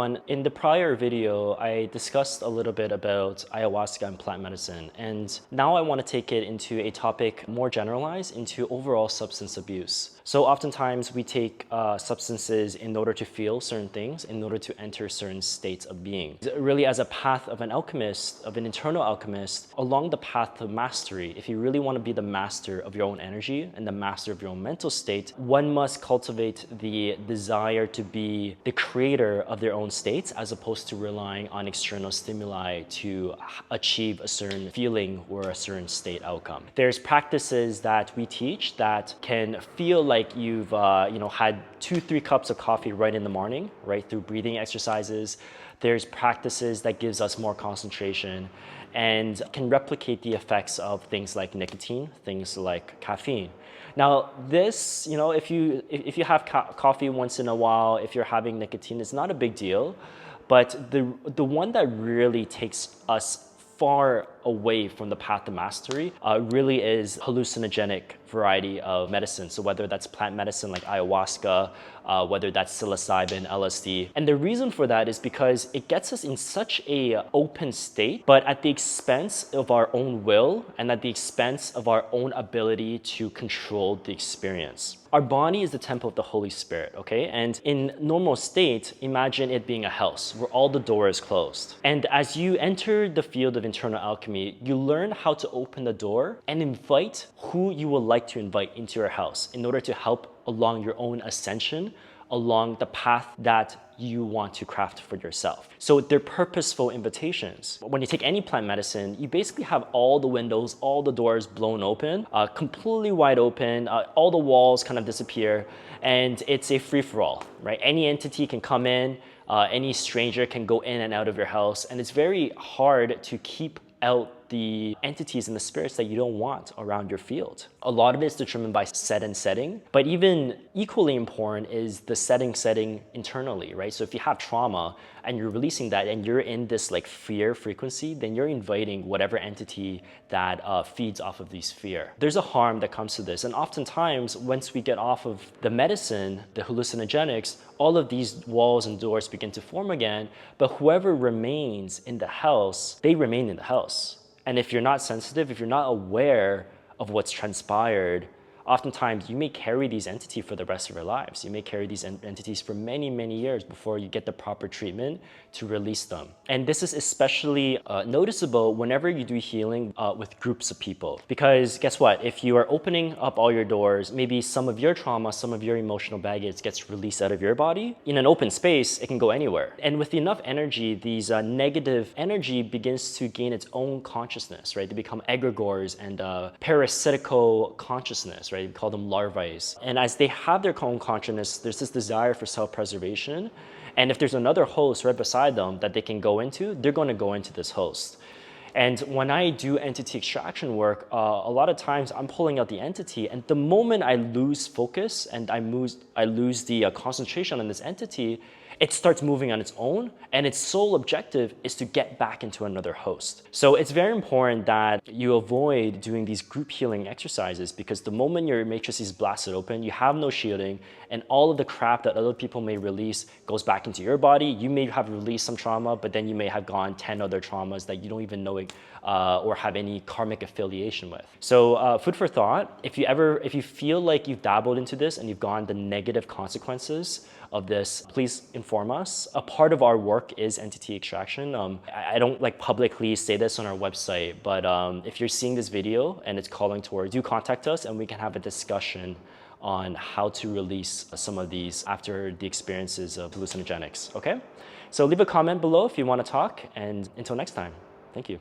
In the prior video, I discussed a little bit about ayahuasca and plant medicine, and now I want to take it into a topic more generalized into overall substance abuse. So oftentimes we take substances in order to feel certain things, in order to enter certain states of being. Really, as a path of an alchemist, of an internal alchemist, along the path to mastery, if you really want to be the master of your own energy and the master of your own mental state, one must cultivate the desire to be the creator of their own states, as opposed to relying on external stimuli to achieve a certain feeling or a certain state outcome. There's practices that we teach that can feel like you've had 2-3 cups of coffee right in the morning, right, through breathing exercises. There's practices that gives us more concentration and can replicate the effects of things like nicotine, things like caffeine. Now, this, if you have coffee once in a while, if you're having nicotine, it's not a big deal. But the one that really takes us far away from the path to mastery really is hallucinogenic variety of medicine. So whether that's plant medicine like ayahuasca, whether that's psilocybin, LSD. And the reason for that is because it gets us in such a open state, but at the expense of our own will and at the expense of our own ability to control the experience. Our body is the temple of the Holy Spirit, okay? And in normal state, imagine it being a house where all the doors closed. And as you enter the field of internal alchemy, you learn how to open the door and invite who you would like to invite into your house in order to help along your own ascension, along the path that you want to craft for yourself. So they're purposeful invitations. When you take any plant medicine, you basically have all the windows, all the doors blown open, completely wide open, all the walls kind of disappear, and it's a free-for-all, right? Any entity can come in, any stranger can go in and out of your house, and it's very hard to keep out the entities and the spirits that you don't want around your field. A lot of it is determined by set and setting, but even equally important is the setting internally, right? So if you have trauma and you're releasing that and you're in this like fear frequency, then you're inviting whatever entity that feeds off of these fear. There's a harm that comes to this. And oftentimes, once we get off of the medicine, the hallucinogenics, all of these walls and doors begin to form again, but whoever remains in the house, they remain in the house. And if you're not sensitive, if you're not aware of what's transpired, oftentimes you may carry these entities for the rest of your lives. You may carry these entities for many, many years before you get the proper treatment to release them. And this is especially noticeable whenever you do healing with groups of people. Because guess what? If you are opening up all your doors, maybe some of your trauma, some of your emotional baggage gets released out of your body. In an open space, it can go anywhere. And with enough energy, these negative energy begins to gain its own consciousness, right? They become egregores and parasitical consciousness, right? We call them larvae. And as they have their own consciousness, there's this desire for self-preservation. And if there's another host right beside them that they can go into, they're going to go into this host. And when I do entity extraction work, a lot of times I'm pulling out the entity, and the moment I lose focus and I lose the concentration on this entity, it starts moving on its own, and its sole objective is to get back into another host. So it's very important that you avoid doing these group healing exercises, because the moment your matrix is blasted open, you have no shielding, and all of the crap that other people may release goes back into your body. You may have released some trauma, but then you may have gone 10 other traumas that you don't even know or have any karmic affiliation with. So food for thought, if you feel like you've dabbled into this and you've gone the negative consequences of this, please inform us. A part of our work is entity extraction. I don't like publicly say this on our website, but if you're seeing this video and it's calling towards, do contact us and we can have a discussion on how to release some of these after the experiences of hallucinogenics, okay? So leave a comment below if you want to talk, and until next time, thank you.